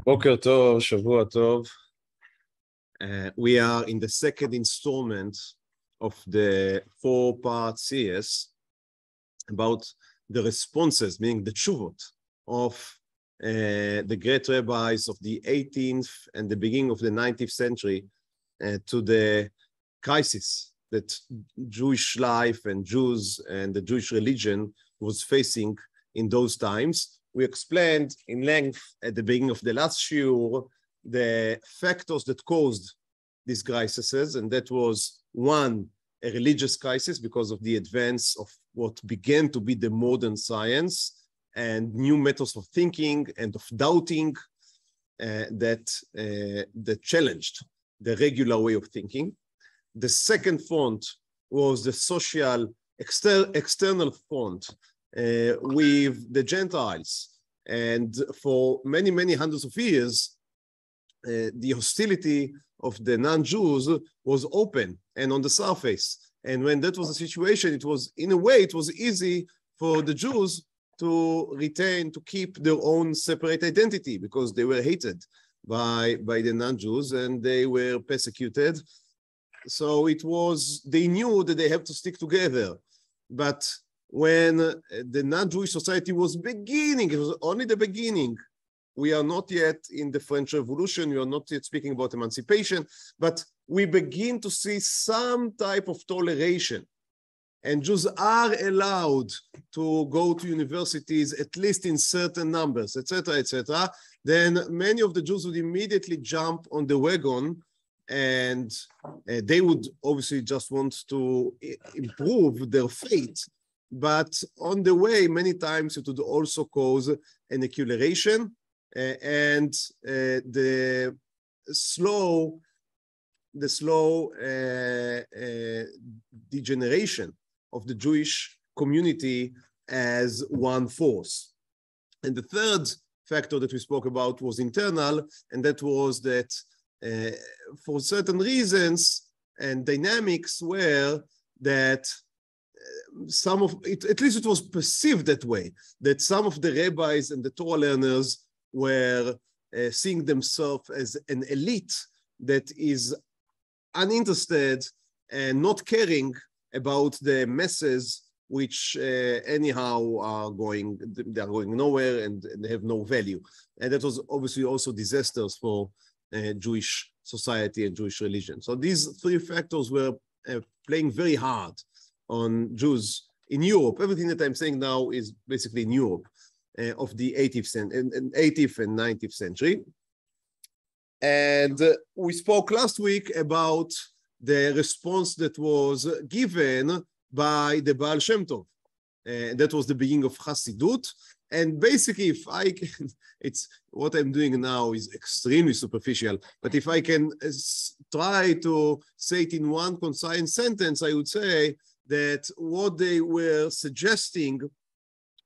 בוקר טוב, שבוע טוב. We are in the second installment of the four-part series about the responses, meaning the tshuvot of the great rabbis of the 18th and the beginning of the 19th century to the crisis that Jewish life and Jews and the Jewish religion was facing in those times. We explained in length at the beginning of the last shiur the factors that caused these crises, and that was one, a religious crisis because of the advance of what began to be the modern science and new methods of thinking and of doubting that challenged the regular way of thinking. The second front was the social external front with the Gentiles. And for many, many hundreds of years, the hostility of the non-Jews was open and on the surface. And when that was the situation, it was, in a way, it was easy for the Jews to retain, to keep their own separate identity because they were hated by the non-Jews and they were persecuted. So it was, they knew that they have to stick together. But when the non-Jewish society was beginning, it was only the beginning. We are not yet in the French Revolution, we are not yet speaking about emancipation, but we begin to see some type of toleration. And Jews are allowed to go to universities, at least in certain numbers, etc., etc. Then many of the Jews would immediately jump on the wagon and they would obviously just want to improve their fate. But on the way, many times it would also cause an acceleration and the slow degeneration of the Jewish community as one force. And the third factor that we spoke about was internal, and that was that for certain reasons and dynamics were that some of it, at least it was perceived that way, that some of the rabbis and the Torah learners were seeing themselves as an elite that is uninterested and not caring about the masses, which anyhow are going nowhere and they have no value. And that was obviously also disastrous for Jewish society and Jewish religion. So these three factors were playing very hard on Jews in Europe. Everything that I'm saying now is basically in Europe of the 18th and 19th century. And we spoke last week about the response that was given by the Baal Shem Tov. That was the beginning of Hasidut. And basically, if I can, it's what I'm doing now is extremely superficial, but if I can try to say it in one concise sentence, I would say that what they were suggesting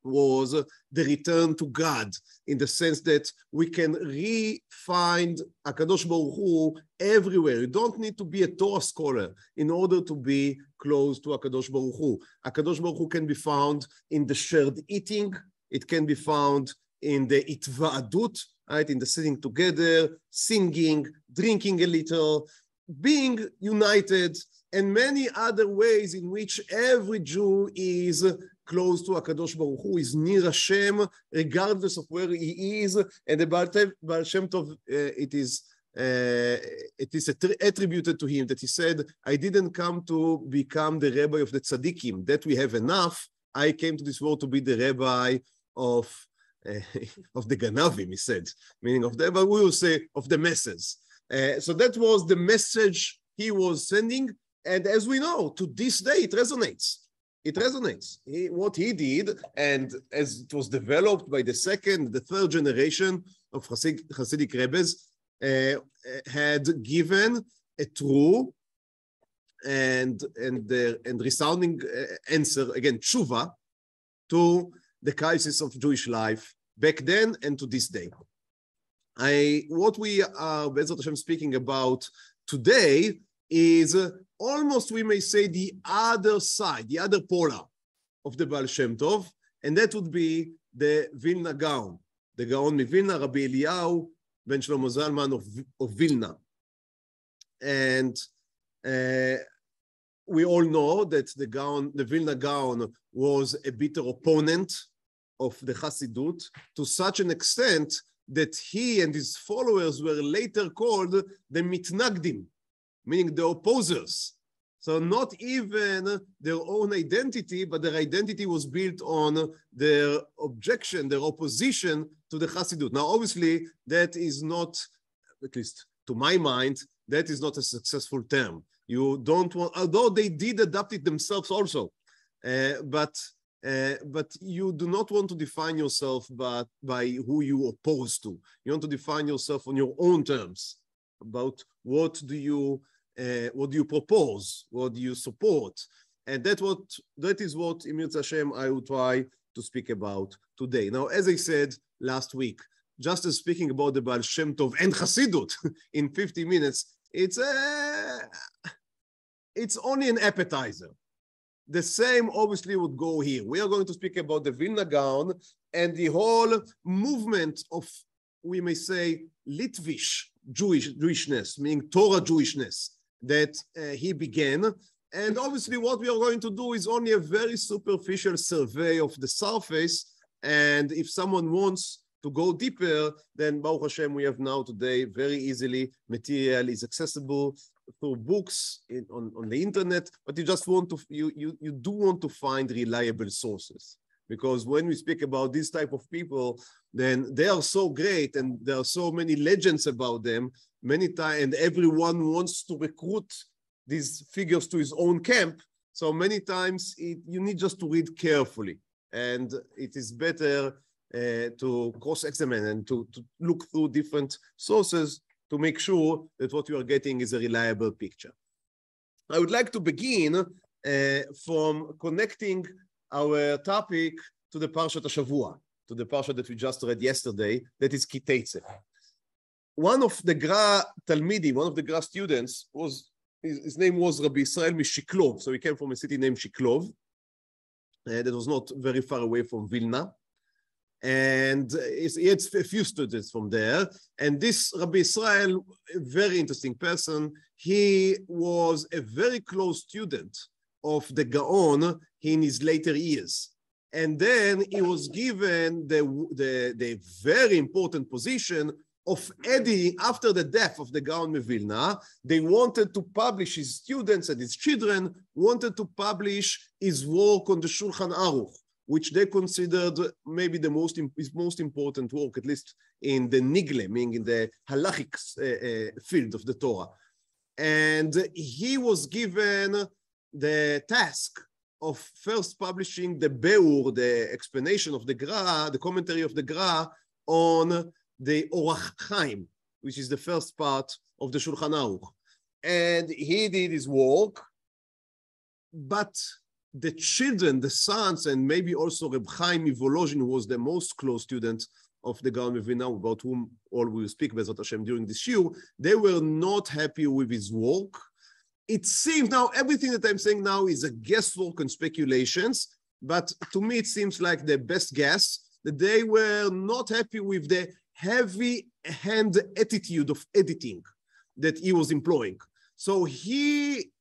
was the return to God, in the sense that we can re-find HaKadosh Baruch Hu everywhere. You don't need to be a Torah scholar in order to be close to HaKadosh Baruch Hu. HaKadosh Baruch Hu can be found in the shared eating. It can be found in the itva'adut, right? In the sitting together, singing, drinking a little, being united, and many other ways in which every Jew is close to HaKadosh Baruch Hu, is near Hashem, regardless of where he is. And the Baal Shem Tov, it is attributed to him that he said, I didn't come to become the rabbi of the tzaddikim, that we have enough. I came to this world to be the rabbi of the Ganavim, he said, meaning of the, but we will say of the masses. So that was the message he was sending. And as we know, to this day, it resonates. It resonates. What he did, and as it was developed by the second, the third generation of Hasidic Rebbes, had given a true and resounding answer, again, tshuva, to the crisis of Jewish life back then and to this day. What we are, Be'ezrat Hashem, speaking about today is almost, we may say, the other side, the other polar of the Baal Shem Tov, and that would be the Vilna Gaon, the Gaon Vilna, Rabbi Eliyahu, ben Shlomo Zalman of Vilna. And we all know that the Vilna Gaon was a bitter opponent of the Hasidut to such an extent that he and his followers were later called the Mitnagdim, meaning the opposers. So not even their own identity, but their identity was built on their objection, their opposition to the Hasidut. Now, obviously, that is not, at least to my mind, that is not a successful term. You don't want, although they did adapt it themselves also, but you do not want to define yourself by who you oppose to. You want to define yourself on your own terms about what do you propose, what do you support, and that is what in Yotze Hashem I will try to speak about today. Now, as I said last week, just as speaking about the Baal Shem Tov and Hasidut in 50 minutes, it's only an appetizer. The same obviously would go here. We are going to speak about the Vilna Gaon and the whole movement of, we may say, Litvish Jewishness, meaning Torah Jewishness, that he began. And obviously what we are going to do is only a very superficial survey of the surface. And if someone wants to go deeper, then Baruch Hashem, we have now today very easily material is accessible through books on the internet, but you just want to, you do want to find reliable sources. Because when we speak about this type of people, then they are so great and there are so many legends about them many times, and everyone wants to recruit these figures to his own camp. So many times you need just to read carefully, and it is better to cross-examine and to look through different sources to make sure that what you are getting is a reliable picture. I would like to begin from connecting our topic to the Parshat HaShavua, to the Parsha that we just read yesterday, that is Ki Teitzeh. One of the Gra Talmidim, one of the Gra students, his name was Rabbi Israel Mishiklov, so he came from a city named Shiklov, that was not very far away from Vilna. And he had a few students from there. And this Rabbi Israel, a very interesting person, he was a very close student of the Gaon in his later years. And then he was given the very important position of editing after the death of the Gaon Mevilna. They wanted to publish, his students and his children wanted to publish his work on the Shulchan Aruch, which they considered maybe his most important work, at least in the Nigle, meaning in the halachic field of the Torah. And he was given the task of first publishing the Beur, the explanation of the Gra, the commentary of the Gra on the Chaim, which is the first part of the Shulchan Aruch. And he did his work, but the children, the sons, and maybe also Reb Chaim Mivolozhin, who was the most close student of the Gaon Mevilna, about whom all will speak Be'ezrat Hashem during this shiur, they were not happy with his work. It seems now, everything that I'm saying now is a guesswork and speculations, but to me it seems like the best guess that they were not happy with the heavy hand attitude of editing that he was employing. So he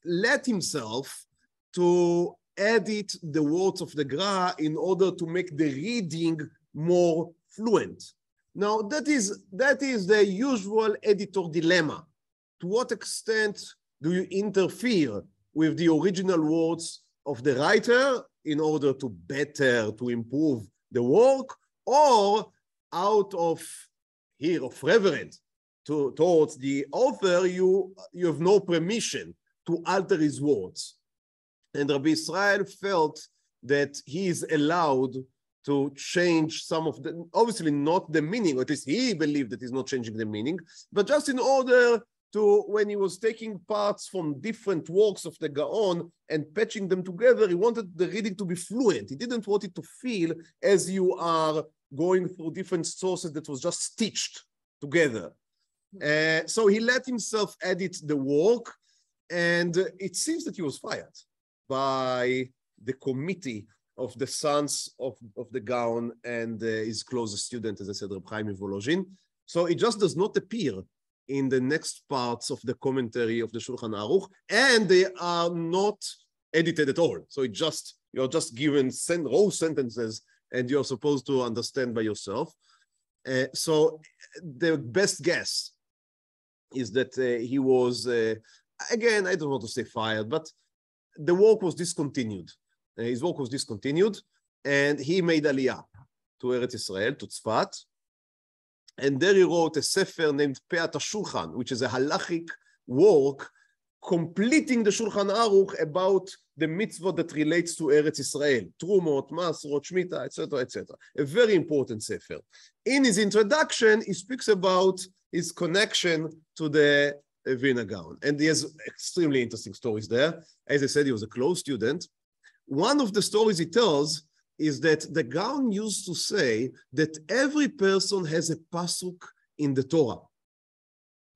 let himself to edit the words of the Gra in order to make the reading more fluent. Now, that is the usual editor dilemma. To what extent do you interfere with the original words of the writer in order to improve the work, or out of reverence towards the author, you have no permission to alter his words? And Rabbi Israel felt that he is allowed to change some of the, obviously not the meaning, or at least he believed that he's not changing the meaning, but just in order to, when he was taking parts from different works of the Gaon and patching them together, he wanted the reading to be fluent. He didn't want it to feel as you are going through different sources that was just stitched together. So he let himself edit the work, and it seems that he was fired by the committee of the sons of the Gaon and his closest student, as I said, Xaim. So it just does not appear in the next parts of the commentary of the Shulchan Aruch, and they are not edited at all. So you're just given raw sentences, and you're supposed to understand by yourself. So the best guess is that he was, again, I don't want to say fired, but the work was discontinued. His work was discontinued, and he made Aliyah to Eretz Israel, to Tzfat, and there he wrote a sefer named Peat HaShulchan, which is a halachic work completing the Shulchan Aruch about the mitzvah that relates to Eretz Israel, Trumot, Masrot, Shemitah, etc., etc. A very important sefer. In his introduction, he speaks about his connection to the Vilna Gaon, and he has extremely interesting stories there. As I said, he was a close student. One of the stories he tells is that the Gaon used to say that every person has a pasuk in the Torah.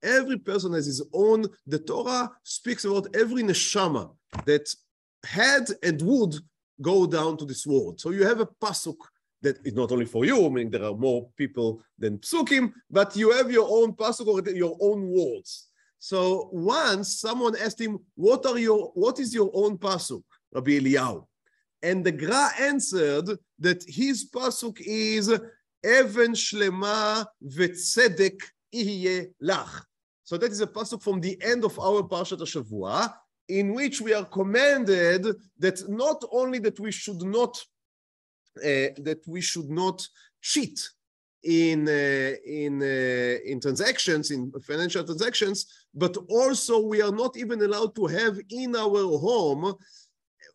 Every person has his own. The Torah speaks about every neshama that had and would go down to this world. So you have a pasuk that is not only for you, I mean, there are more people than psukim, but you have your own pasuk or your own words. So once someone asked him, what is your own pasuk, Rabbi Eliyahu? And the Gra answered that his pasuk is Even Shlema V'Tzedek Ihye Lach. So that is a pasuk from the end of our Parshat HaShavua, in which we are commanded that not only that we should not cheat in transactions, in financial transactions, but also we are not even allowed to have in our home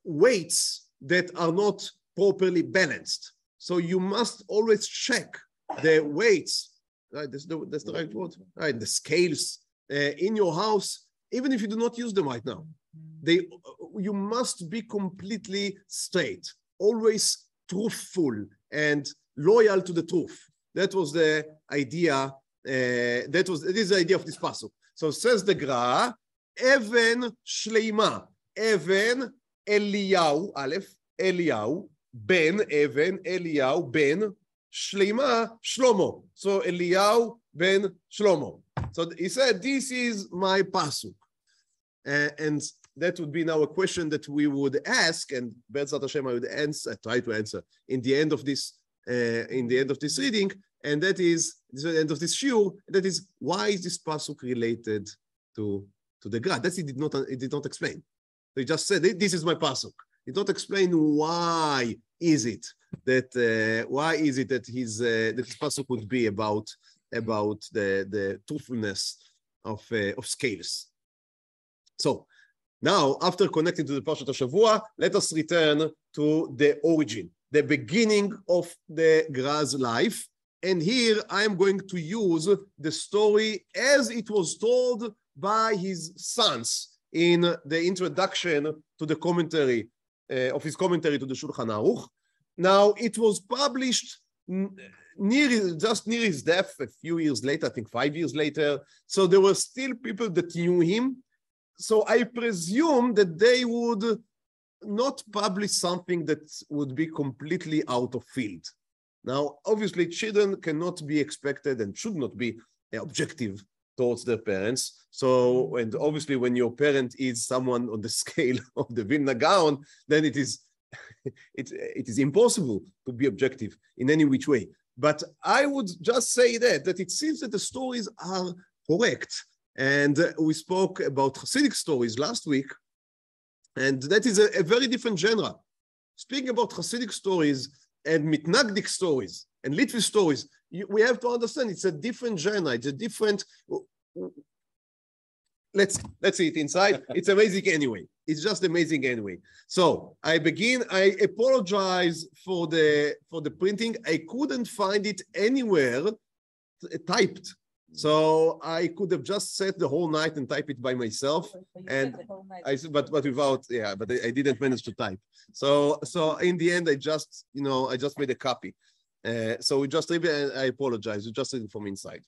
weights that are not properly balanced. So you must always check the weights, right? That's the right word, right? The scales in your house, even if you do not use them right now. You must be completely straight, always truthful and loyal to the truth. That was the idea. It is the idea of this pasuk. So says the Gra, Even Shleima, Even Eliyahu, Aleph, Eliyahu, Ben Even, Eliyahu, Ben Shleima, Shlomo. So Eliyahu, Ben Shlomo. So he said, this is my pasuk. And that would be now a question that we would ask, and Be'etzat Hashem I would try to answer in the end of this reading, and that is the end of this shiur. That is, why is this pasuk related to the Gra? That it did not explain. So he just said, this is my pasuk. He did not explain why is it that his pasuk would be about the truthfulness of scales. So now, after connecting to the Parshat HaShavua, let us return to the origin, the beginning of the Gra's life. And here I am going to use the story as it was told by his sons in the introduction to the commentary of his commentary to the Shulchan Aruch. Now, it was published just near his death, a few years later, I think 5 years later. So there were still people that knew him. So I presume that they would not publish something that would be completely out of field. Now, obviously, children cannot be expected and should not be objective towards their parents. So, and obviously, when your parent is someone on the scale of the Vilna Gaon, then it is impossible to be objective in any which way. But I would just say that it seems that the stories are correct. And we spoke about Hasidic stories last week, and that is a very different genre. Speaking about Hasidic stories and Mitnagdic stories and Litvi stories, we have to understand it's a different genre. It's a different. Let's see it inside. It's amazing anyway. It's just amazing anyway. So I apologize for the printing. I couldn't find it anywhere typed. So I could have just sat the whole night and type it by myself, and but I didn't manage to type. So in the end, I just made a copy. So we just read it, and I apologize. We just read it from inside.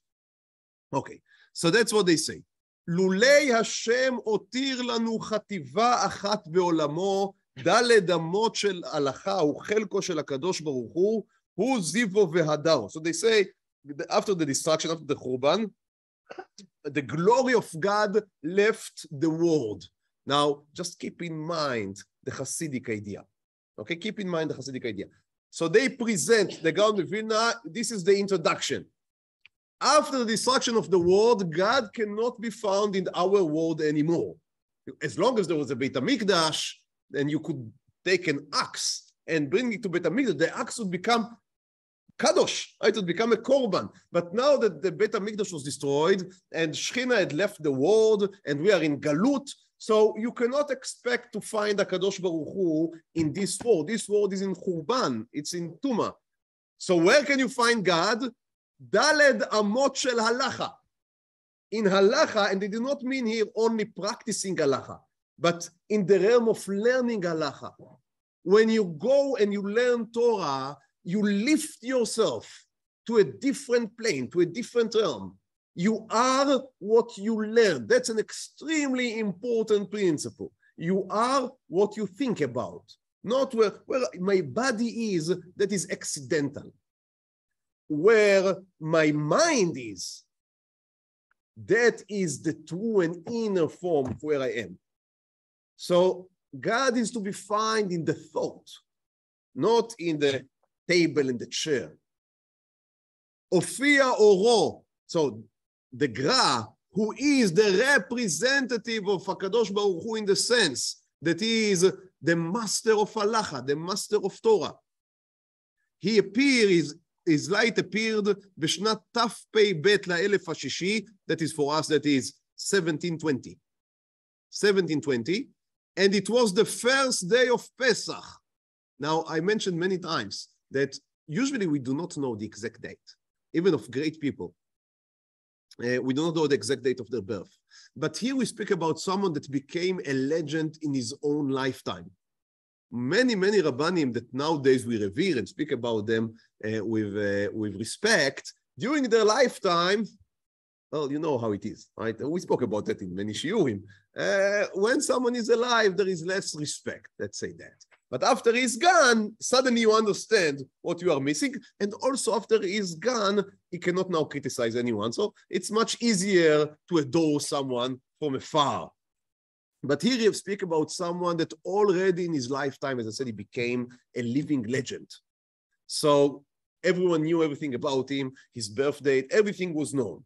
Okay, so that's what they say. לולי השם הותיר לנו חטיבה אחת בעולמו, דלת אמות של הלכה, הוא חלקו של הקדוש ברוך הוא זיוו והדר. So they say, after the destruction, after the Khurban, the glory of God left the world. Now, just keep in mind the Hasidic idea. Okay, keep in mind the Hasidic idea. So they present the Gaon of Vilna, this is the introduction. After the destruction of the world, God cannot be found in our world anymore. As long as there was a Beit HaMikdash, then you could take an axe and bring it to Beit HaMikdash, the axe would become Kadosh, right? It would become a korban. But now that the Beit HaMikdash was destroyed and Shechina had left the world and we are in Galut, so you cannot expect to find HaKadosh Baruch Hu in this world. This world is in Khurban, it's in Tuma. So where can you find God? Daled amot shel halacha. In halacha, and they do not mean here only practicing halacha, but in the realm of learning halacha. When you go and you learn Torah, you lift yourself to a different plane, to a different realm. You are what you learn. That's an extremely important principle. You are what you think about, not where my body is, that is accidental. Where my mind is, that is the true and inner form of where I am. So God is to be found in the thought, not in the table and the chair. Ofia oro, so the Gra, who is the representative of HaKadosh Baruch Hu in the sense that he is the master of halacha, the master of Torah. He appears, his light appeared בשנת תפ"ב לאלף השישי, that is for us, that is 1720. 1720, and it was the first day of Pesach. Now, I mentioned many times that usually we do not know the exact date, even of great people. We do not know the exact date of their birth. But here we speak about someone that became a legend in his own lifetime. Many Rabbanim that nowadays we revere and speak about them with respect, during their lifetime, well, you know how it is, right? We spoke about that in many shiurim. When someone is alive, there is less respect, let's say that. But after he's gone, suddenly you understand what you are missing. And also after he's gone, he cannot now criticize anyone. So it's much easier to adore someone from afar. But here you speak about someone that already in his lifetime, as I said, he became a living legend. So everyone knew everything about him, his birth date, everything was known.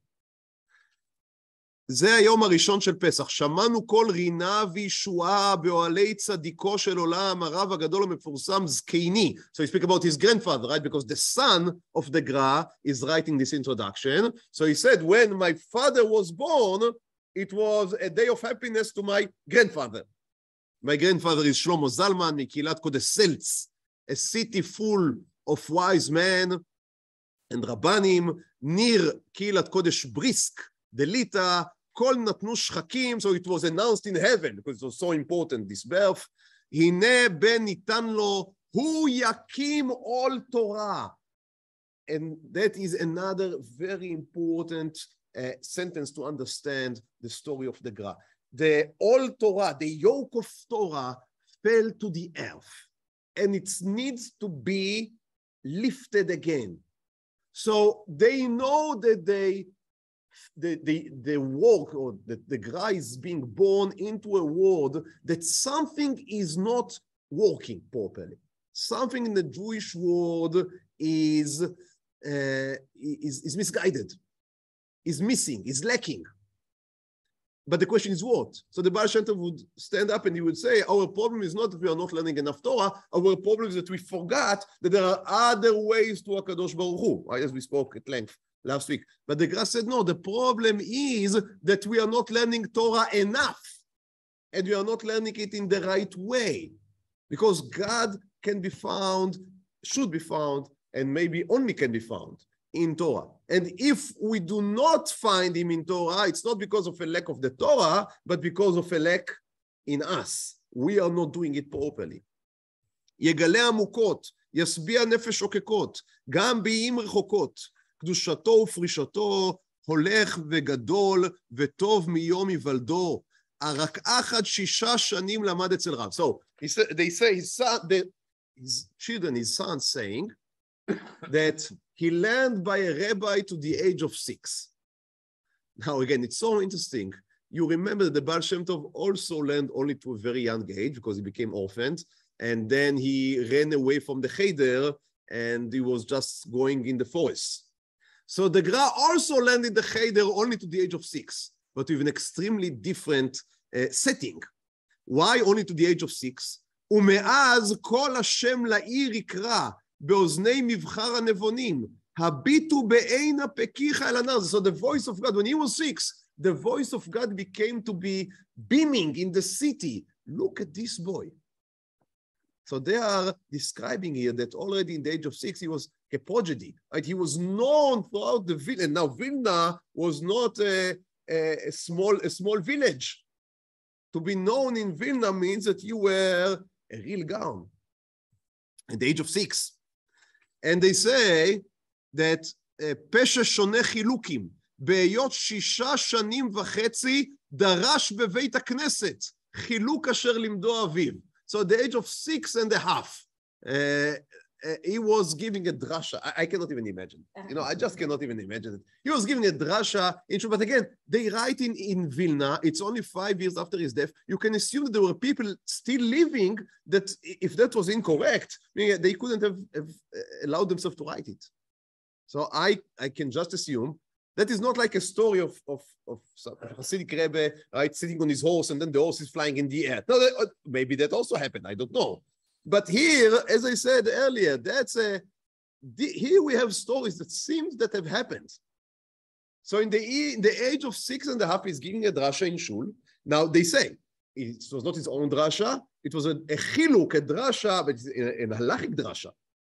זה היום הראשון של פסח. שמענו כל רינה וישועה באוהלי צדיקו של עולם, הרב הגדול המפורסם זקני. So he speak about his grandfather, right? Because the son of the Gra is writing this introduction. So he said, when my father was born, it was a day of happiness to my grandfather. My grandfather is Shlomo Zalman, מקהילת קודש סלץ, a city full of wise men and רבנים, ניר קהילת קודש בריסק, דליטה, כל נתנו שחקים, so it was announced in heaven, because it was so important, this birth. הנה בן ניתן לו, הוא יקים all Torah. And that is another very important sentence to understand the story of the Gra. The all Torah, the yoke of Torah fell to the earth, and it needs to be lifted again. So they know that the work or the Gra is being born into a world that something is not working properly. Something in the Jewish world is misguided, is missing, is lacking. But the question is what? So the Baal Shem Tov would stand up and he would say, our problem is not that we are not learning enough Torah, our problem is that we forgot that there are other ways to HaKadosh Baruch Hu, right? As we spoke at length last week. But the Gra said, no, the problem is that we are not learning Torah enough, and we are not learning it in the right way, because God can be found, should be found, and maybe only can be found in Torah. And if we do not find him in Torah, it's not because of a lack of the Torah, but because of a lack in us. We are not doing it properly. יגלה עמוקות, ישביע נפש שוקקות, גם באיים רחוקות. קדושתו ופרישתו הולך וגדול וטוב מיום היוולדו. רק אחד 6 שנים למד אצל רב. So, they say his children, his son saying that he learned by a rabbi to the age of 6. Now, again, it's so interesting. You remember that the Baal Shem Tov also learned only to a very young age because he became orphaned, and then he ran away from the Cheder, and he was just going in the forest. So the Gra also learned in the Cheder only to the age of 6, but with an extremely different setting. Why only to the age of 6? ומאז כל השם לעיר יקרא באוזני מבחר הנבונים, הביטו בעין הפקיך אל הנר. So the voice of God, when he was 6, the voice of God became to be beaming in the city. Look at this boy. So they are describing here that already in the age of 6, he was a prodigy. Right? He was known throughout the village. And now Vilna was not a small village. To be known in Vilna means that you were a real Gaon at the age of 6. And they say that פשע שונה חילוקים, בהיות 6 שנים וחצי דרש בבית הכנסת, חילוק אשר לימדו אביו. So at the age of 6.5, he was giving a drasha. I cannot even imagine. I just cannot even imagine it. He was giving a drasha. But again, they write in Vilna, it's only 5 years after his death. You can assume that there were people still living that if that was incorrect, they couldn't have allowed themselves to write it. So I can just assume that is not like a story of a Hasidic Rebbe, right, sitting on his horse and then the horse is flying in the air. No, maybe that also happened. I don't know. But here, as I said earlier, here we have stories that seem that have happened. So in the age of 6.5, he's giving a drasha in shul. Now they say it was not his own drasha; it was a chiluk, a drasha, but an halachic drasha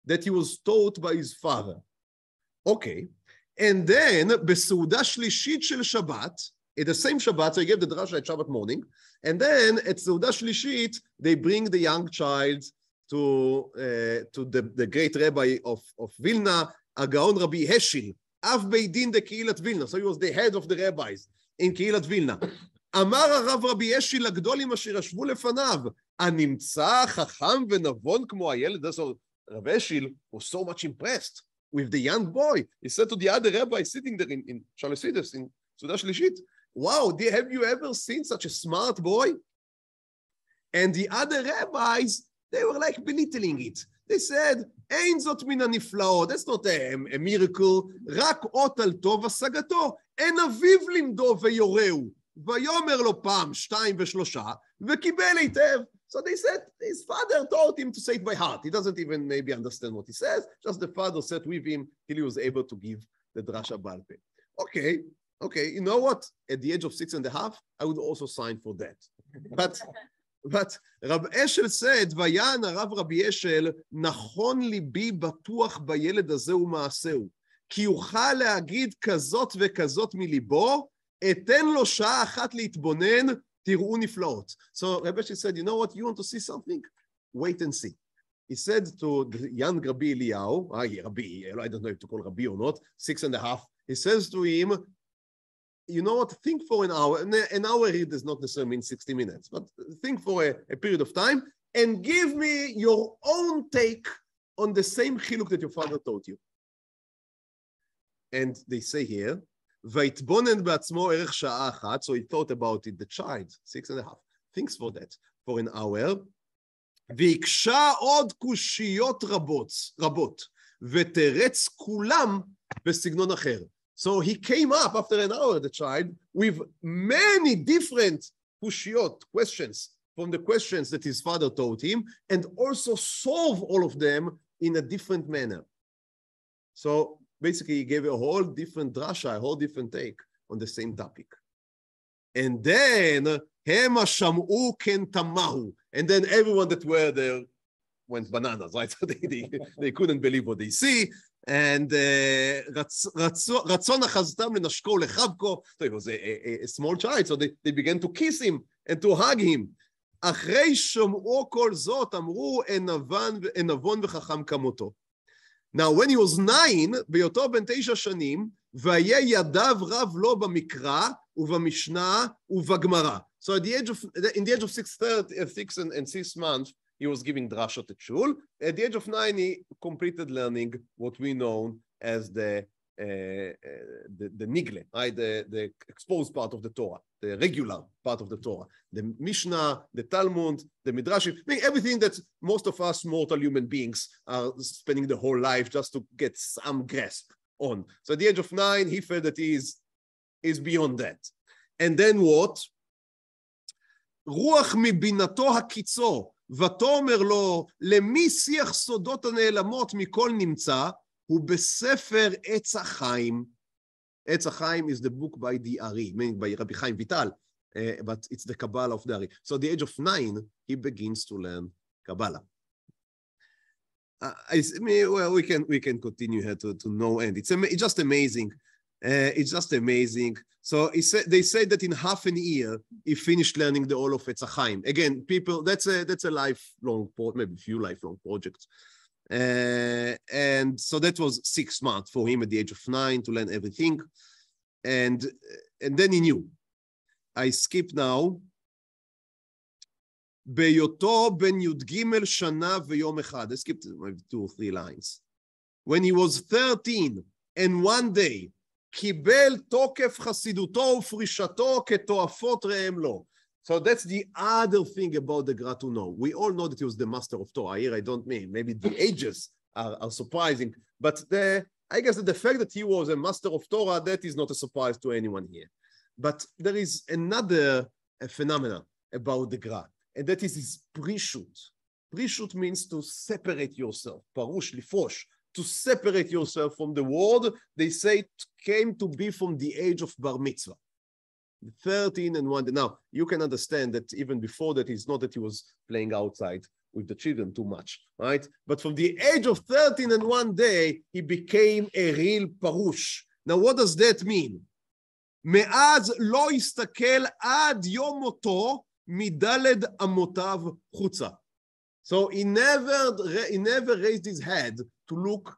that he was taught by his father. Okay, and then בסעודה שלישית של שבת, at the same Shabbat, so he gave the drasha at Shabbat morning, and then at סעודה שלישית they bring the young child to the great rabbi of Vilna, הגאון רבי השל, אב בית דין דקהילת וילנה. So he was the head of the rabbis in קהילת וילנה. אמר הרב רבי השל לגדולים אשר ישבו לפניו, הנמצא חכם ונבון כמו הילד. So רבי השל was so much impressed with the young boy. He said to the other rabbi sitting there in Shalasides, in סעודה שלישית, wow, have you ever seen such a smart boy? And the other rabbis, they were like belittling it. They said, אין זאת מן הנפלאות, that's not a miracle, רק אות על טוב השגתו, אין אביו לימדו ויורהו, ויאמר לו פעם 2 ו3, וקיבל היטב. So they said, his father taught him to say it by heart. He doesn't even maybe understand what he says, just the father sat with him till he was able to give the drasha Baal Peh. Okay, you know what? At the age of 6.5, I would also sign for that. But Rab Eshel said, ויען הרב רבי אשל, נכון ליבי בטוח בילד הזה ומעשהו, כי יוכל להגיד כזאת וכזאת מליבו, אתן לו שעה אחת להתבונן, תראו נפלאות. So Rab Eshel said, you know what, you want to see something? Wait and see. He said to the young Rabbi Eliyahu, I don't know if to call Rabbi or not, 6.5, he says to him, you know what, think for an hour. An hour here does not necessarily mean 60 minutes, but think for a period of time and give me your own take on the same chiluk that your father taught you. And they say here, ויתבונן בעצמו ערך שעה אחת, so he thought about it, the child, 6.5, thinks for that, for an hour, ויקשה עוד קושיות רבות, ותרץ כולם בסגנון אחר. So he came up after an hour, the child, with many different kushiyot, questions, from the questions that his father taught him, and also solve all of them in a different manner. So basically, he gave a whole different drasha, a whole different take on the same topic. And then, hema sham'u ken tamahu. And then everyone that were there went bananas, right? So they couldn't believe what they see. And רצון אחזתם לנשקו לחבקו. So it was a small child, so they began to kiss him and to hug him. אחרי שמעו כל זאת, אמרו, אין נבון וחכם כמותו. Now, when he was 9, בהיותו בן 9 שנים, והיה ידיו רב לו במקרא ובמשנה ובגמרא. So in the age of 6 and 6 months, he was giving drashot at shul. At the age of 9, he completed learning what we know as the nigle, right? The exposed part of the Torah, the regular part of the Torah, the Mishnah, the Talmud, the Midrashim, everything that most of us mortal human beings are spending the whole life just to get some grasp on. So at the age of 9, he felt that he is beyond that. And then what? רוח מבינתו הקיצו, ותאמר לו, למי שיח סודות הנעלמות מכל נמצא, הוא בספר עץ החיים. עץ החיים is the book by the Ari, meaning by Rabbi Chaim Vital, but it's the Kabbalah of the Ari. So at the age of 9, he begins to learn Kabbalah. Well, we can continue here to no end. It's just amazing. It's just amazing. So they say that in half an year he finished learning the whole of Etz HaChaim. Again, people, that's a lifelong, maybe a few lifelong projects. And so that was 6 months for him at the age of 9 to learn everything. And then he knew. I skip now. בהיותו בן י"ג שנה ויום אחד. I skipped maybe 2 or 3 lines. When he was 13 and one day, קיבל תוקף חסידותו ופרישתו כתועפות ראם לו. So that's the other thing about the Gra to know. We all know that he was the master of Torah. Here I don't mean, maybe the ages are surprising, but I guess that the fact that he was a master of Torah, that is not a surprise to anyone here. But there is another phenomenon about the Gra, and that is his prishut. Prishut means to separate yourself. Parush, lifrosh. To separate yourself from the world, they say it came to be from the age of bar mitzvah. 13 and 1 day. Now, you can understand that even before that, it's not that he was playing outside with the children too much, right? But from the age of 13 and 1 day, he became a real parush. Now, what does that mean? מאז לא הסתכל עד יום מותו מדלת אמותיו חוצה. So he never raised his head to look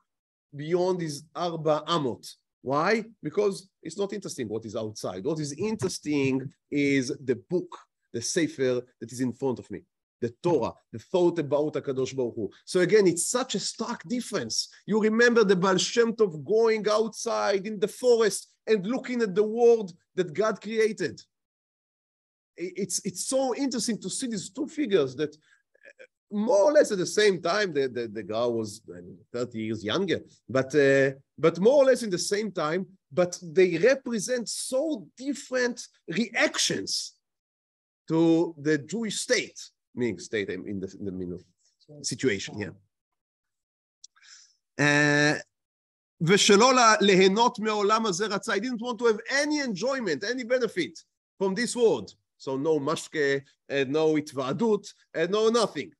beyond his arba amot. Why? Because it's not interesting what is outside. What is interesting is the book, the sefer that is in front of me, the Torah, the thought about HaKadosh Baruch Hu. So again, it's such a stark difference. You remember the Baal Shem Tov going outside in the forest and looking at the world that God created. It's so interesting to see these two figures that more or less at the same time, the guy was 30 years younger, but more or less in the same time, but they represent so different reactions to the Jewish state, meaning state in the middle situation, yeah. ושלא ליהנות מעולם הזה רצה. He didn't want to have any enjoyment, any benefit from this world. So no mashke, no התוועדות, no nothing.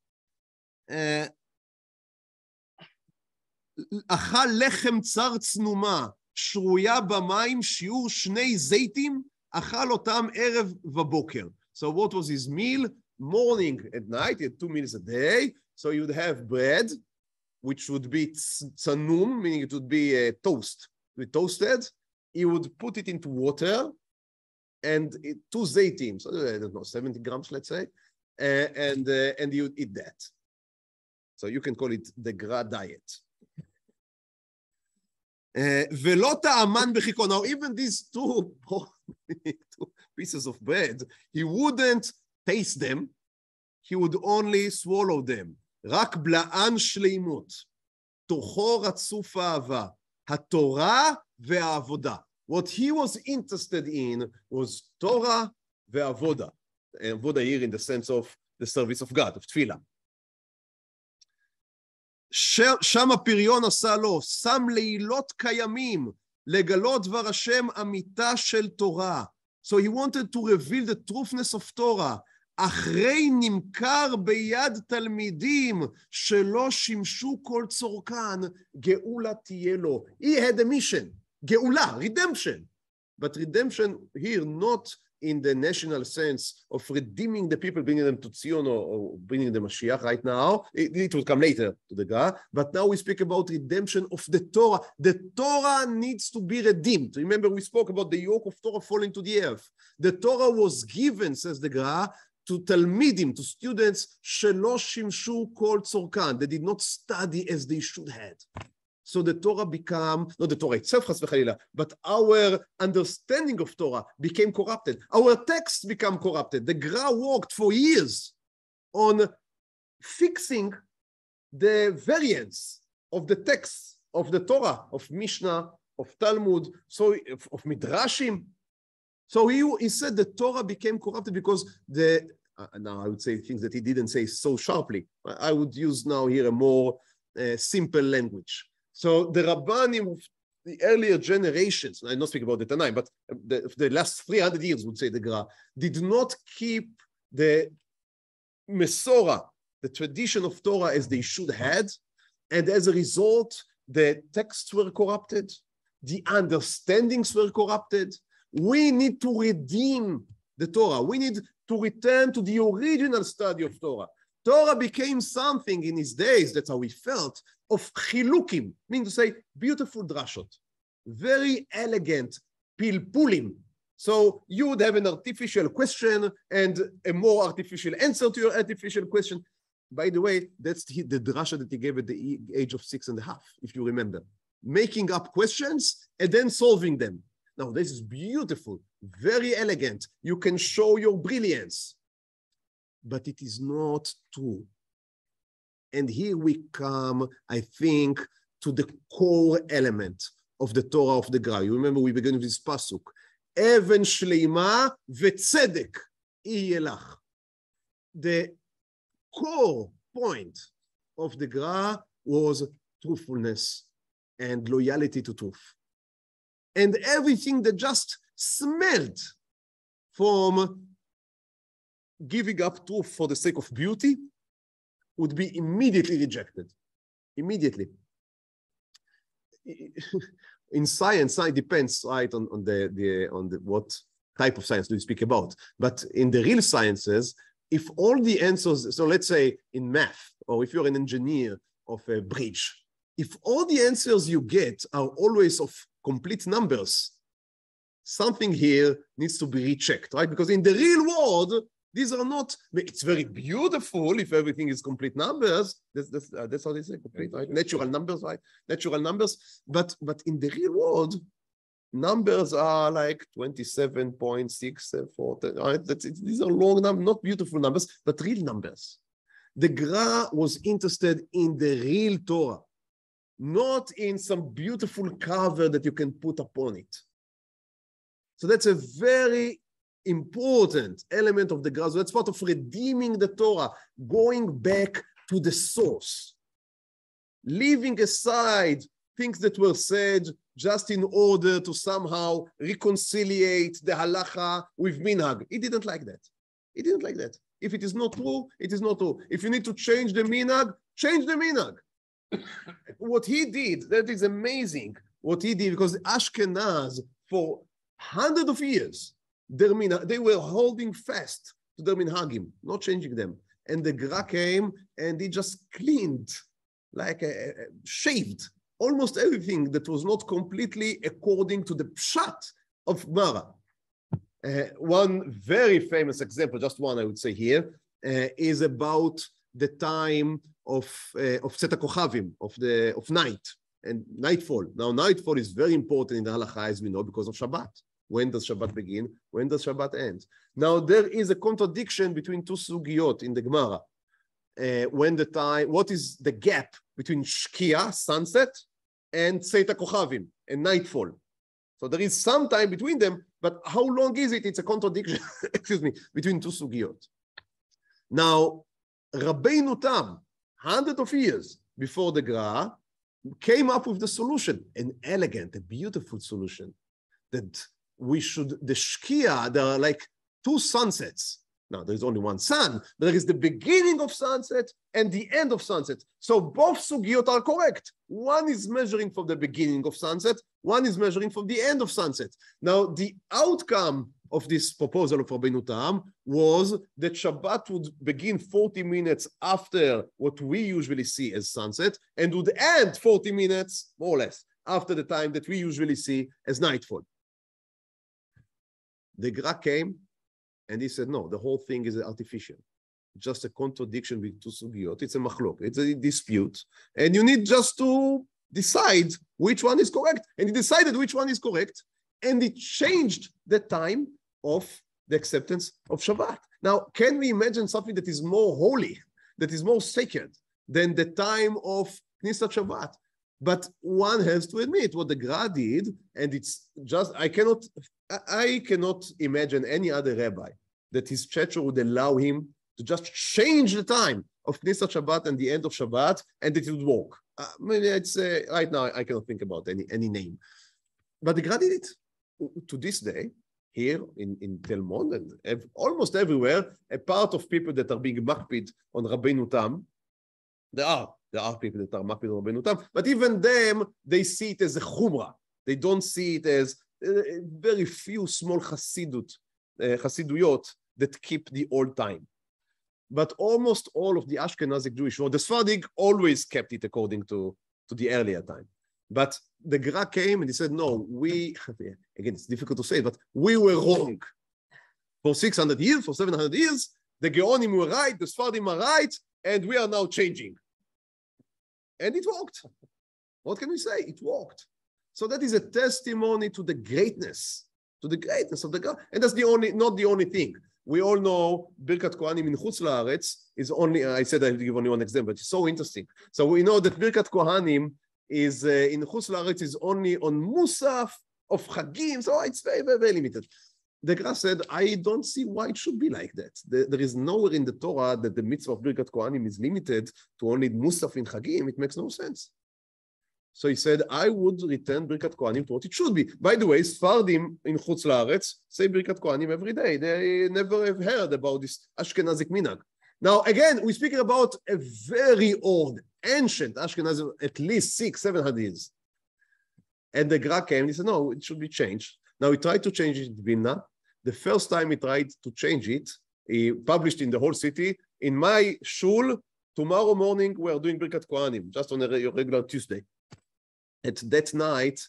אכל לחם צר צנומה, שרויה במים, שיעור 2 זיתים, אכל אותם ערב ובוקר. So what was his meal? Morning and night, he had 2 meals a day. So he would have bread, which would be tzanum, meaning it would be toast. We toasted. He would put it into water and 2 zaitim, so I don't know, 70 grams, let's say, and he would eat that. So you can call it the Gra diet. ולא טעמן בחיקו. Now, even these 2 pieces of bread, he wouldn't taste them. He would only swallow them. רק בלען שלימות. תוכו רצוף אהבה. התורה והעבודה. What he was interested in was Torah ve'avoda. Avoda here in the sense of the service of God, of tefillah. שם הפריון עשה לו, שם לילות קיימים, לגלות דבר השם אמיתה של תורה. So he wanted to reveal the truthness of Torah. אחרי נמכר ביד תלמידים, שלא שימשו כל צורכן, גאולה תהיה לו. He had a mission, גאולה, redemption. but redemption here not in the national sense of redeeming the people, bringing them to Zion or bringing the Mashiach right now. It will come later to the God, but now we speak about redemption of the Torah. The Torah needs to be redeemed. Remember, we spoke about the yoke of Torah falling to the earth. The Torah was given, says the Gra, to Talmidim, to students, שלא שימשו כל צורכן. They did not study as they should have. So the Torah became, not the Torah itself, chas v'chalila, but our understanding of Torah became corrupted. Our texts became corrupted. The Gra worked for years on fixing the variance of the texts of the Torah, of Mishnah, of Talmud, so of Midrashim. So he said the Torah became corrupted because now I would say things that he didn't say so sharply. I would use now here a more simple language. So the Rabbanim of the earlier generations, I'm not speaking about the Tanaim, but the last 300 years, would say the Gra, did not keep the Mesorah, the tradition of Torah as they should have. And as a result, the texts were corrupted, the understandings were corrupted. We need to redeem the Torah. We need to return to the original study of Torah. Torah became something in his days, that's how he felt, of chilukim, meaning to say beautiful drashot, very elegant pilpulim. So you would have an artificial question and a more artificial answer to your artificial question. By the way, that's the drasha that he gave at the age of 6.5, if you remember. Making up questions and then solving them. Now, this is beautiful, very elegant. You can show your brilliance, but it is not true. And here we come, I think, to the core element of the Torah of the Gra. You remember we began with this pasuk, Even shleima v'tzedek yeh lach. The core point of the Gra was truthfulness and loyalty to truth. And everything that just smelled from giving up truth for the sake of beauty would be immediately rejected. Immediately. In science, it depends, right, on what type of science do you speak about. But in the real sciences, if all the answers, so let's say in math, or if you're an engineer of a bridge, if all the answers you get are always of complete numbers, something here needs to be rechecked, right? Because in the real world, these are not, it's very beautiful if everything is complete numbers. That's how they say complete, right? Natural numbers, right? Natural numbers. But in the real world, numbers are like 27.6, right? These are long numbers, not beautiful numbers, but real numbers. The Gra was interested in the real Torah, not in some beautiful cover that you can put upon it. So that's a very important element of the Gra. So that's part of redeeming the Torah, going back to the source, leaving aside things that were said just in order to somehow reconciliate the halacha with minhag. He didn't like that. He didn't like that. If it is not true, it is not true. If you need to change the minhag, change the minhag. What he did, that is amazing. What he did, because Ashkenaz, for hundreds of years, they were holding fast to their minhagim, not changing them. And the Gra came and he just cleaned, like shaved almost everything that was not completely according to the pshat of Mara. One very famous example, just one I would say here, is about the time of Tzet HaKochavim, of night and nightfall. Now, nightfall is very important in the halacha, as we know, because of Shabbat. When does Shabbat begin? When does Shabbat end? Now, there is a contradiction between two sugiyot in the Gemara. What is the gap between Shkia, sunset, and Tzet HaKochavim, and nightfall? So there is some time between them, but how long is it? It's a contradiction, excuse me, between two sugiyot. Now, Rabbeinu Tam, hundreds of years before the Gra, came up with the solution, an elegant, a beautiful solution, that we should, the Shkia, there are like two sunsets. Now, there is only one sun, but there is the beginning of sunset and the end of sunset. So both sugyot are correct. One is measuring from the beginning of sunset, one is measuring from the end of sunset. Now, the outcome of this proposal of Rabbeinu Tam was that Shabbat would begin 40 minutes after what we usually see as sunset and would end 40 minutes, more or less, after the time that we usually see as nightfall. The Gra came and he said, no, the whole thing is artificial. Just a contradiction with two sugyot. It's a machlok. It's a dispute. And you need just to decide which one is correct. And he decided which one is correct. And he changed the time of the acceptance of Shabbat. Now, can we imagine something that is more holy, that is more sacred than the time of Knisat Shabbat? But one has to admit what the Gra did, and it's just, I cannot imagine any other rabbi that his stature would allow him to just change the time of Knisat Shabbat and the end of Shabbat, and it would work. Maybe it's right now I cannot think about any name, but the Gra did it. To this day, here in Tel Mond and almost everywhere, a part of people that are being makpid on Rabbeinu Tam, there are people that are makpid on Rabbeinu Tam, but even them, they see it as a chumrah. They don't see it as very few small chassiduyot that keep the old time. But almost all of the Ashkenazic Jewish, or the Sephardic, always kept it according to the earlier time. But the Gra came and he said, no, again, it's difficult to say, but we were wrong. For 600 years, for 700 years, the Gaonim were right, the Sephardim are right, and we are now changing. And it worked. What can we say? It worked. So that is a testimony to the greatness of the Gra. And that's not the only thing. We all know Birkat Kohanim in Chutz La'aretz is only, I said I have to give only one example, but it's so interesting. So we know that Birkat Kohanim is in Chutz La'aretz is only on Musaf of Chagim, so it's very, very, very limited. The Gra said, I don't see why it should be like that. There is nowhere in the Torah that the mitzvah of Birkat Kohanim is limited to only Musaf in Chagim. It makes no sense. So he said, I would return Birkat Kohanim to what it should be. By the way, Sephardim in Chutz La'aretz say Birkat Kohanim every day. They never have heard about this Ashkenazic minhag. Now, again, we're speaking about a very old, ancient Ashkenazi, at least 600-700 years. And the Gra came and he said, no, it should be changed. Now, he tried to change it in Vilna. The first time he tried to change it, he published in the whole city, in my shul, tomorrow morning, we are doing Birkat Kohanim, just on a regular Tuesday. At that night,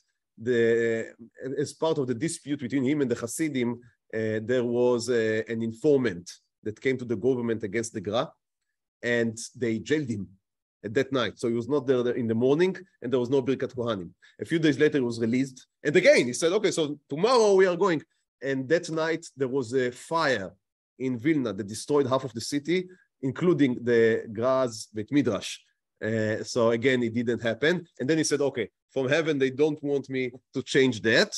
as part of the dispute between him and the Hasidim, there was an informant that came to the government against the Gra, and they jailed him at that night. So he was not there in the morning, and there was no Birkat Kohanim. A few days later, he was released. And again, he said, okay, so tomorrow we are going. And that night, there was a fire in Vilna that destroyed half of the city, including the Gra's Beit Midrash. So again, it didn't happen. And then he said, okay, from heaven, they don't want me to change that.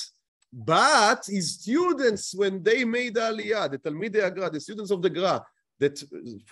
But his students, when they made the Aliyah, the Talmidei Gra, the students of the Gra, that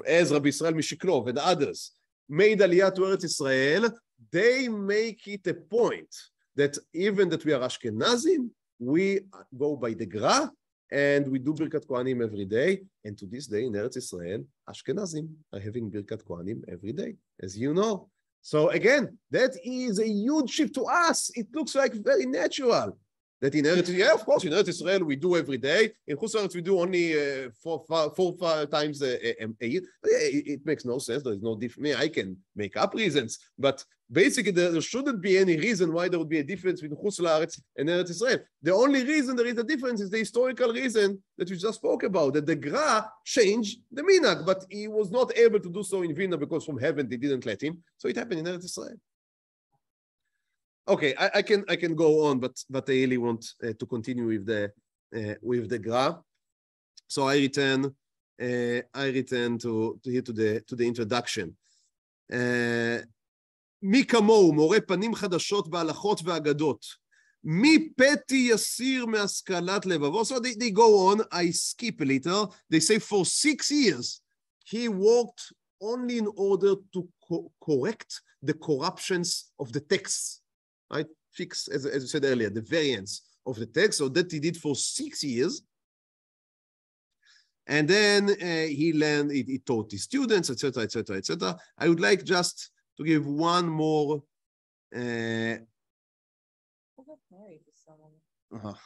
as Rabbi Israel Mishiklov and others, made Aliyah to Eretz Israel, they make it a point that even that we are Ashkenazim, we go by the Gra, and we do Birkat Kohanim every day. And to this day in Eretz Israel, Ashkenazim are having Birkat Kohanim every day, as you know. So again, that is a huge shift to us. It looks like very natural. That in Eretz Israel, of course, in Eretz Israel, we do every day. In Chutz La'aretz, we do only 4 times a year. It makes no sense. There is no difference. I can make up reasons, but basically, there shouldn't be any reason why there would be a difference between Chutz La'aretz and Eretz Israel. The only reason there is a difference is the historical reason that we just spoke about, that the Gra changed the minhag, but he was not able to do so in Vilna because from heaven they didn't let him. So it happened in Eretz Israel. Okay, I can go on, but I really want to continue with the Gra. So I return to the introduction. מי כמוהו, מורה פנים חדשות בהלכות ואגדות. מי פתי יסיר מהשכלת לבבו. So they go on, I skip a little. They say for 6 years, he worked only in order to correct the corruptions of the texts. Right? Fix, as I said earlier, the variance of the text. So that he did for 6 years. And then he learned, he taught his students, etc., etc., etc. I would like just to give one more. I got married to someone.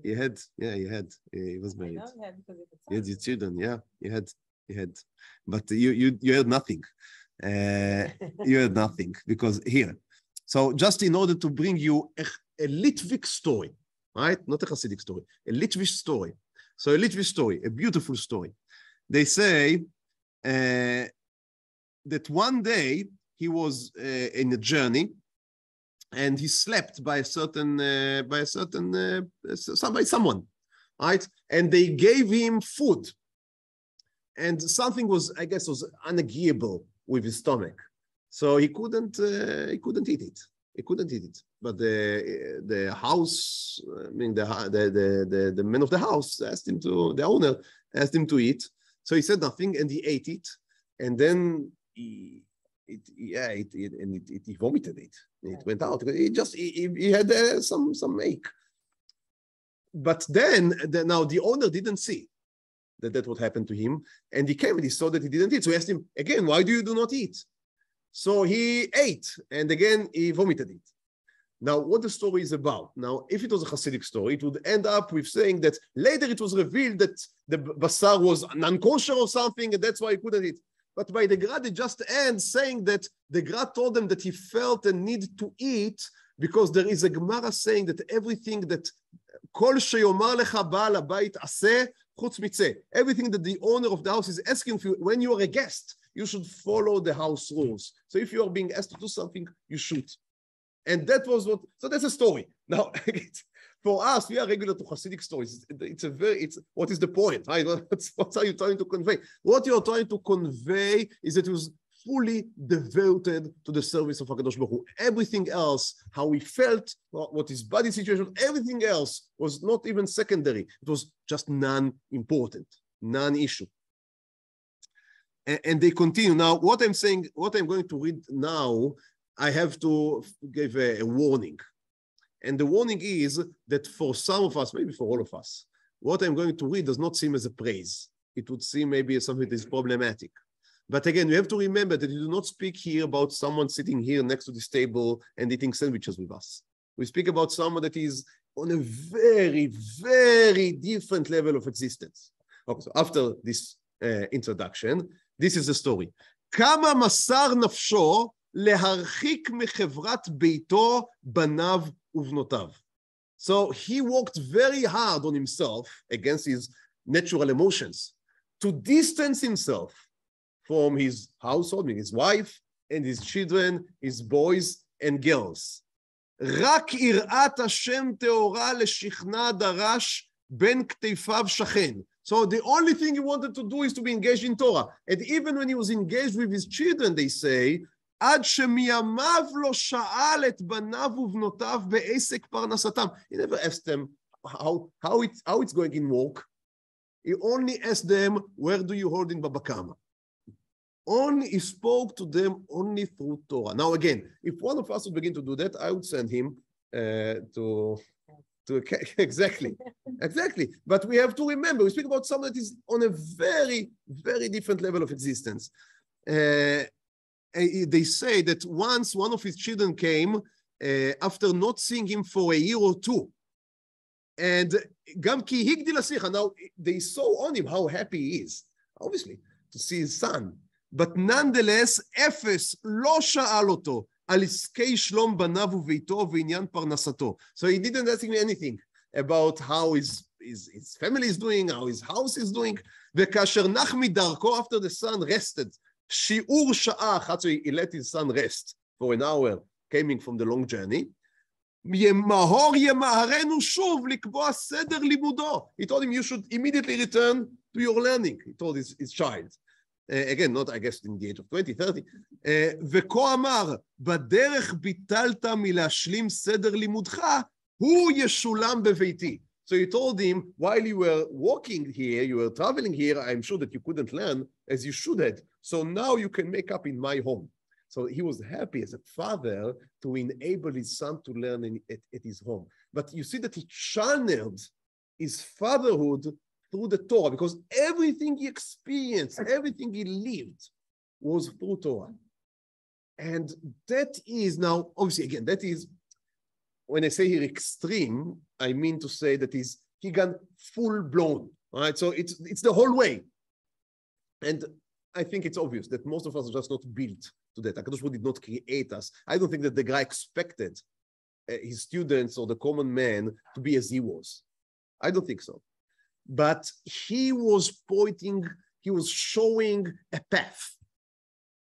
He had, yeah, he was married. He had his children, yeah, he had. But you had nothing. You had nothing because here. So just in order to bring you a Litvic story, right? Not a Hasidic story, a Litvic story. So a Litvic story, a beautiful story. They say that one day he was in a journey, and he slept by someone, right? And they gave him food, and something was, I guess, was unagreeable with his stomach, so he couldn't eat it. He couldn't eat it. But the house, I mean, the man of the house asked him to, the owner asked him to eat. So he said nothing, and he ate it, and then he vomited it. It went out. He had some ache. But then now the owner didn't see that what happened to him, and he came and he saw that he didn't eat. So he asked him again, "Why do you not eat?" So he ate, and again he vomited it. Now, what the story is about? Now, if it was a Hasidic story, it would end up with saying that later it was revealed that the basar was non-kosher or something, and that's why he couldn't eat. But by the Gra, it just ends saying that the Gra told them that he felt a need to eat because there is a Gemara saying that everything that Kol sheyomar lecha baal habayit aseh chutz mitzeh, everything that the owner of the house is asking for you, when you are a guest, you should follow the house rules. So if you are being asked to do something, you should. And that was what, so that's a story. Now, for us, we are regular to Hasidic stories. What is the point? Right? What are you trying to convey? What you're trying to convey is that it was fully devoted to the service of HaKadosh Baruch Hu. Everything else, how he felt, what his body situation, everything else was not even secondary. It was just non-important, non-issue. And they continue. Now, what I'm going to read now, I have to give a warning. And the warning is that for some of us, maybe for all of us, what I'm going to read does not seem as a praise. It would seem maybe as something that is problematic. But again, you have to remember that you do not speak here about someone sitting here next to this table and eating sandwiches with us. We speak about someone that is on a very, very different level of existence. Okay, so after this introduction, this is the story. כמה מסר נפשו להרחיק מחברת ביתו בניו ובנותיו. So he worked very hard on himself against his natural emotions to distance himself from his household, his wife and his children, his boys and girls. רק יראת השם טהורה לשכנה דרש בין כתפיו שכן. So the only thing he wanted to do is to be engaged in Torah. And even when he was engaged with his children, they say, עד שמימיו לא שאל את בניו ובנותיו בעסק פרנסתם. He never asked them how it's going in work. He only asked them, where do you hold in Baba Kama? Only he spoke to them only through Torah. Now again, if one of us would begin to do that, I would send him to exactly. But we have to remember, we speak about someone that is on a very, very different level of existence. They say that once one of his children came after not seeing him for a year or two. And now they saw on him how happy he is, obviously, to see his son. But nonetheless, אפס לא שאל אותו על עסקי שלום בניו וביתו ועניין פרנסתו. So he didn't ask me anything about how his family is doing, how his house is doing. וכאשר נח מדרכו, after the son rested, שיעור שעה אחת, so he let his son rest for an hour, coming from the long journey. ימהר ימהרנו שוב לקבוע סדר לימודו. He told him, you should immediately return to your learning. He told his child. Again, not, I guess, in the age of 20, 30. וכה אמר, בדרך ביטלת מלהשלים סדר לימודך, הוא ישולם בביתי. So he told him, while you were walking here, you were traveling here, I'm sure that you couldn't learn as you should have. So now you can make up in my home. So he was happy as a father to enable his son to learn at his home. But you see that he channeled his fatherhood through the Torah, because everything he experienced, everything he lived was through Torah. And that is now, obviously, again, that is, when I say here extreme, I mean to say that he got full blown, right? So it's the whole way. And I think it's obvious that most of us are just not built to that. HaKadosh Baruch Hu did not create us. I don't think that the guy expected his students or the common man to be as he was. I don't think so. But he was showing a path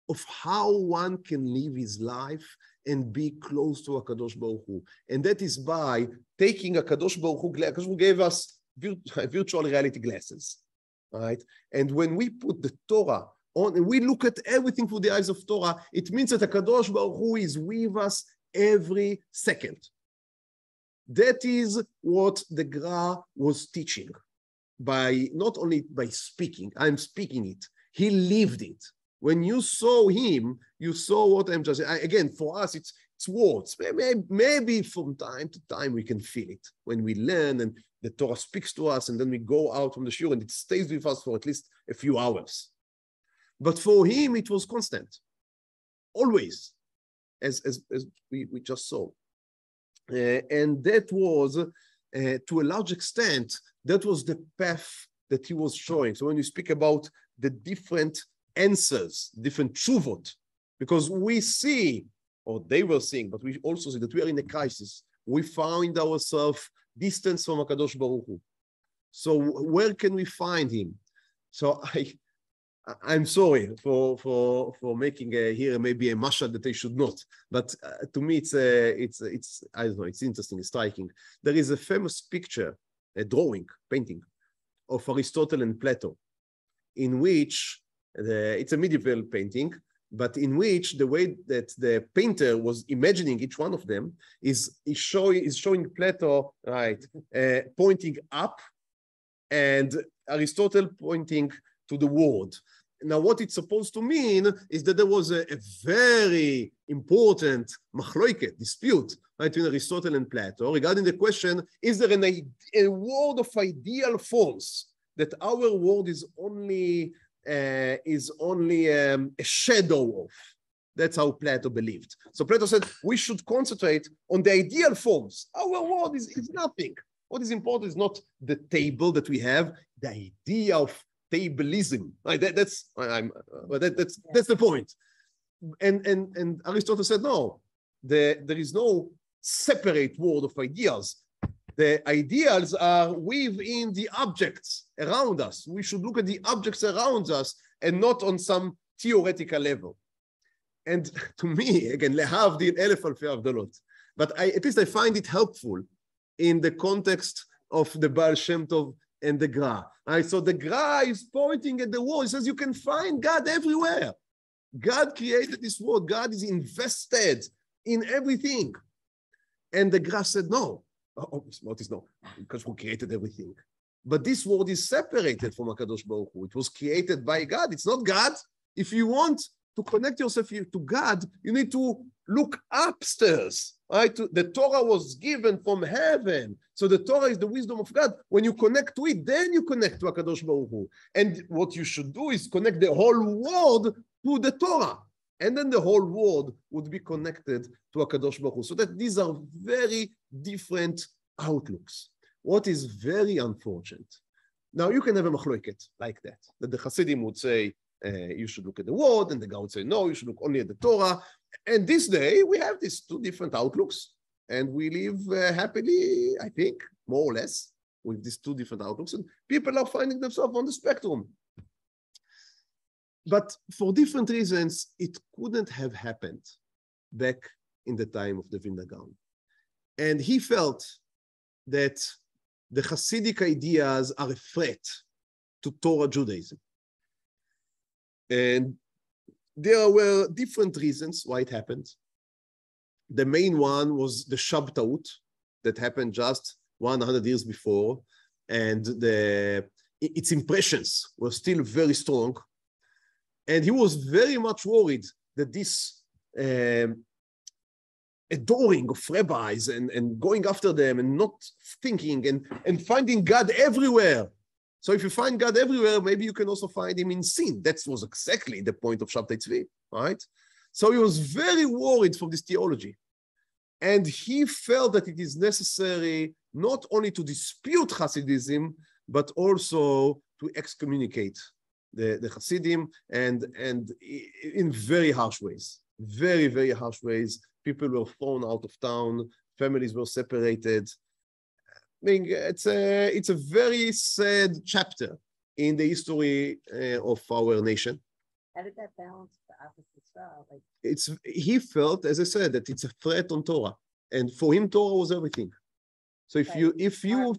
of how one can live his life and be close to HaKadosh Baruch Hu. And that is by taking HaKadosh Baruch Hu. HaKadosh Baruch Hu gave us virtual reality glasses, right? And when we put the Torah on and we look at everything through the eyes of Torah, it means that HaKadosh Baruch Hu is with us every second. That is what the Gra was teaching, by not only by speaking, I'm speaking it, he lived it. When you saw him, you saw what I'm just saying. Again, for us, it's words. Maybe from time to time we can feel it when we learn and the Torah speaks to us, and then we go out from the shiur and it stays with us for at least a few hours. But for him, it was constant, always, as we just saw. And that was, to a large extent, that was the path that he was showing. So when you speak about the different answers, different tshuvot, because we see, or they were seeing, but we also see that we are in a crisis. We found ourselves distant from HaKadosh Baruch Hu. So where can we find him? So I'm sorry for making here maybe a mashal that I should not, but to me it's I don't know, it's interesting, it's striking. There is a famous picture, a drawing, painting of Aristotle and Plato, in which it's a medieval painting, but in which the way that the painter was imagining each one of them is showing Plato, right, pointing up, and Aristotle pointing to the world. Now, what it's supposed to mean is that there was a very important machloiket, dispute, right, between Aristotle and Plato regarding the question, is there a world of ideal forms that our world is only a shadow of? That's how Plato believed. So Plato said, we should concentrate on the ideal forms. Our world is nothing. What is important is not the table that we have, the idea of tableism. Right? That's the point. And Aristotle said, no, there is no separate world of ideals. The ideals are within the objects around us. We should look at the objects around us and not on some theoretical level. And to me, again, lehavdil elef alfei avdalot. But at least I find it helpful in the context of the Baal Shem Tov and the Gra. Right? So the Gra is pointing at the world. He says you can find God everywhere. God created this world. God is invested in everything. And the Gra said, no. What is no? Because we created everything. But this world is separated from HaKadosh Baruch Hu. It was created by God. It's not God. If you want to connect yourself to God, you need to look upstairs. Right? The Torah was given from heaven. So the Torah is the wisdom of God. When you connect to it, then you connect to HaKadosh Baruch Hu. And what you should do is connect the whole world to the Torah. And then the whole world would be connected to HaKadosh Baruch Hu. So that these are very different outlooks. What is very unfortunate. Now you can have a machloiket like that the Hasidim would say, you should look at the word, and the Gaon would say, no, you should look only at the Torah. And this day, we have these two different outlooks, and we live happily, I think, more or less, with these two different outlooks, and people are finding themselves on the spectrum. But for different reasons, it couldn't have happened back in the time of the Vilna Gaon. And he felt that the Hasidic ideas are a threat to Torah Judaism. And there were different reasons why it happened. The main one was the Shabtaut that happened just 100 years before, and its impressions were still very strong. And he was very much worried that this adoring of rabbis and going after them and not thinking and finding God everywhere So if you find God everywhere, maybe you can also find him in sin. That was exactly the point of Shabtai Tzvi, right? So he was very worried from this theology. And he felt that it is necessary not only to dispute Hasidism, but also to excommunicate the Hasidim, and in very harsh ways, very, very harsh ways. People were thrown out of town, families were separated. I mean, it's a very sad chapter in the history of our nation. How did that balance the opposites? He felt, as I said, that it's a threat on Torah, and for him, Torah was everything. So if you you're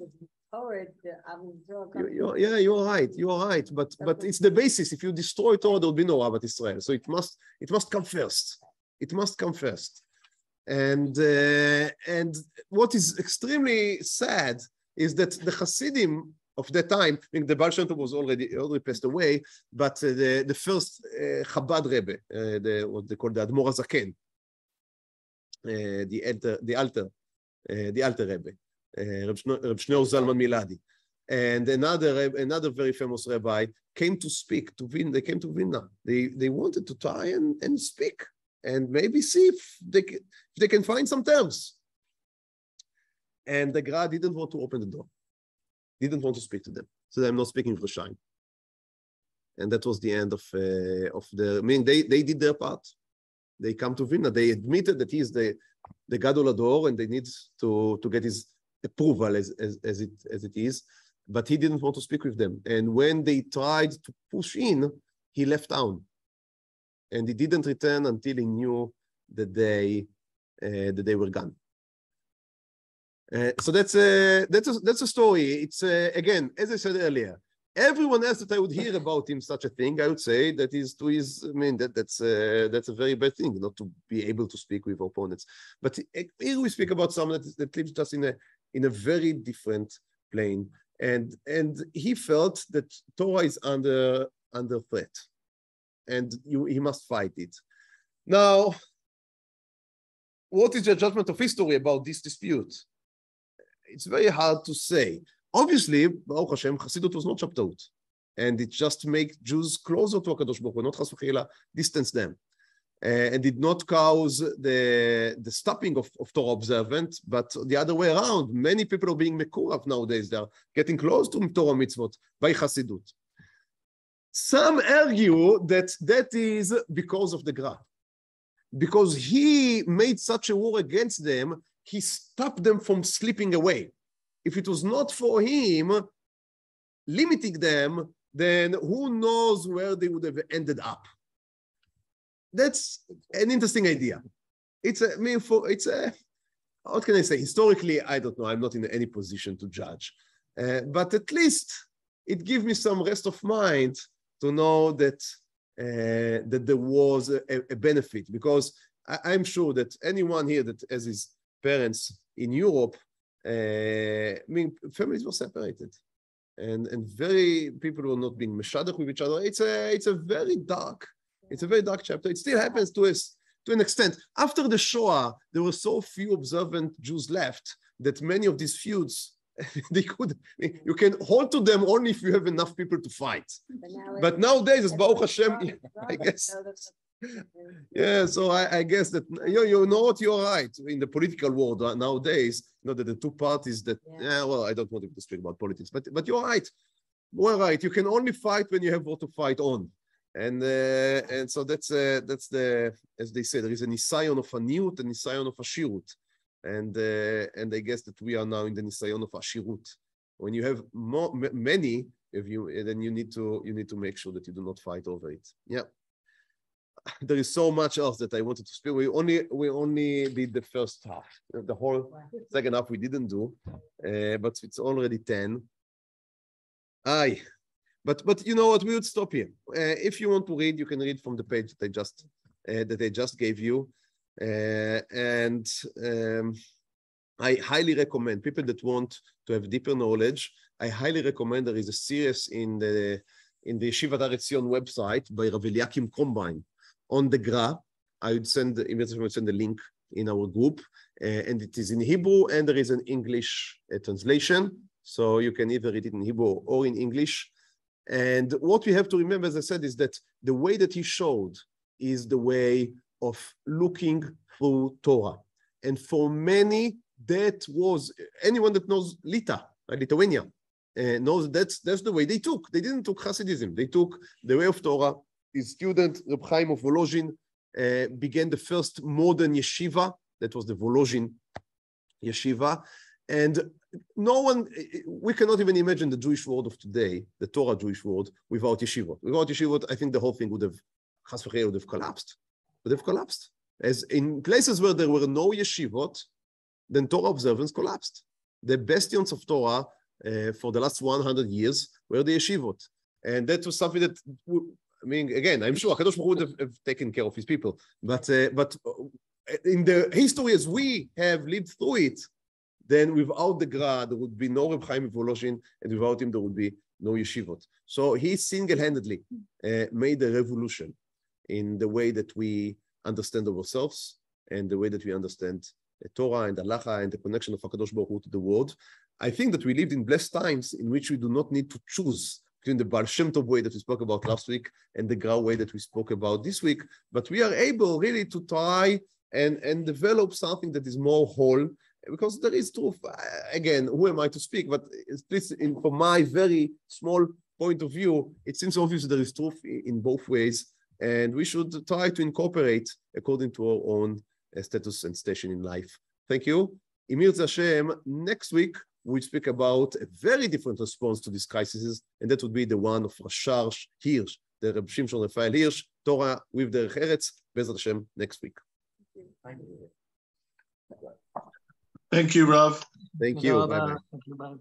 right, but it's the basis. If you destroy Torah, there will be no Rabbat Israel. So it must come first. It must come first. And what is extremely sad is that the Hasidim of that time, I mean, the Baal Shem Tov was already passed away, but the first Chabad Rebbe, what they call the Admor HaZaken, the alter Rebbe, Reb Shneur Zalman Miladi, and another very famous rabbi came to speak to Vilna. They came to Vilna. They wanted to try and speak and maybe see if they can find some terms. And the Gra didn't want to open the door. Didn't want to speak to them. So I'm not speaking for Shine. And that was the end of the. I mean, they did their part. They come to Vilna. They admitted that he is the Gadol Ador, and they need to get his approval as it is. But he didn't want to speak with them. And when they tried to push in, he left town, and he didn't return until he knew that they were gone. So that's a story. It's again, as I said earlier, everyone else that I would hear about him such a thing, I would say that is to his. I mean, that's a very bad thing, not to be able to speak with opponents. But here we speak about someone that lives just in a very different plane, and he felt that Torah is under threat, and he must fight it. Now, what is the judgment of history about this dispute? It's very hard to say. Obviously, Baruch Hashem, Chassidut was not Shabtaut, and it just makes Jews closer to HaKadosh Baruch Hu, not Chas v'chila, distance them, and did not cause the stopping of Torah observant, but the other way around. Many people are being mekurav nowadays. They are getting close to Torah mitzvot by Chassidut. Some argue that is because of the Gra, because he made such a war against them. He stopped them from slipping away. If it was not for him limiting them, then who knows where they would have ended up. That's an interesting idea. What can I say? Historically, I don't know. I'm not in any position to judge. But at least it gives me some rest of mind to know that there was a benefit, because I'm sure that anyone here that has his parents in Europe, I mean, families were separated, and very people were not being meshadach with each other. It's a very dark chapter. It still happens to us to an extent. After the Shoah, there were so few observant Jews left that many of these feuds, you can hold to them only if you have enough people to fight. But nowadays, as Baruch Hashem, I guess. Yeah, so I guess that you know what, you're right. In the political world nowadays, you know that the two parties that well, I don't want to speak about politics, but you're right. You're right. You can only fight when you have what to fight on, and so that's the, as they say, there is a nisayon of aniyut and nisayon of ashirut, and I guess that we are now in the nisayon of ashirut. When you have many of you, then you need to make sure that you do not fight over it. Yeah. There is so much else that I wanted to speak. We only did the first half. The whole second half we didn't do, but it's already 10. But you know what? We would stop here. If you want to read, you can read from the page that I just gave you, and I highly recommend people that want to have deeper knowledge. I highly recommend there is a series in the Yeshivat Haaretz Zion website by Rav Eliakim Combine on the Gra. I would send the link in our group, and it is in Hebrew, and there is an English translation. So you can either read it in Hebrew or in English. And what we have to remember, as I said, is that the way that he showed is the way of looking through Torah. And for many, that was, anyone that knows Lithuania, knows that's the way they took. They didn't took Hasidism. They took the way of Torah. His student, Reb Chaim of Volozhin, began the first modern yeshiva. That was the Volozhin yeshiva. And no one, we cannot even imagine the Jewish world of today, the Torah Jewish world, without yeshivot. Without yeshivot, I think the whole thing would have, chas v'chei, would have collapsed. Would have collapsed. As in places where there were no yeshivot, then Torah observance collapsed. The bastions of Torah for the last 100 years were the yeshivot. And that was something that, I mean, again, I'm sure HaKadosh Baruch Hu would have taken care of his people. But in the history as we have lived through it, then without the Gra, there would be no Reb Chaim of Volozhin, and without him, there would be no yeshivot. So he single-handedly made a revolution in the way that we understand ourselves and the way that we understand Torah and Halacha and the connection of HaKadosh Baruch Hu to the world. I think that we lived in blessed times in which we do not need to choose between the Baal Shem Tov way that we spoke about last week and the Gra way that we spoke about this week, but we are able really to try and develop something that is more whole, because there is truth. Again, who am I to speak? But at least from my very small point of view, it seems obvious there is truth in both ways, and we should try to incorporate according to our own status and station in life. Thank you. Imir Hashem, next week we speak about a very different response to these crises, and that would be the one of Rashar Hirsch, the Reb Shimshon Raphael Hirsch, Torah with Derech Eretz, Bezrat Hashem, next week. Thank you, Rav. Thank you. Bye-bye. Thank you, bye.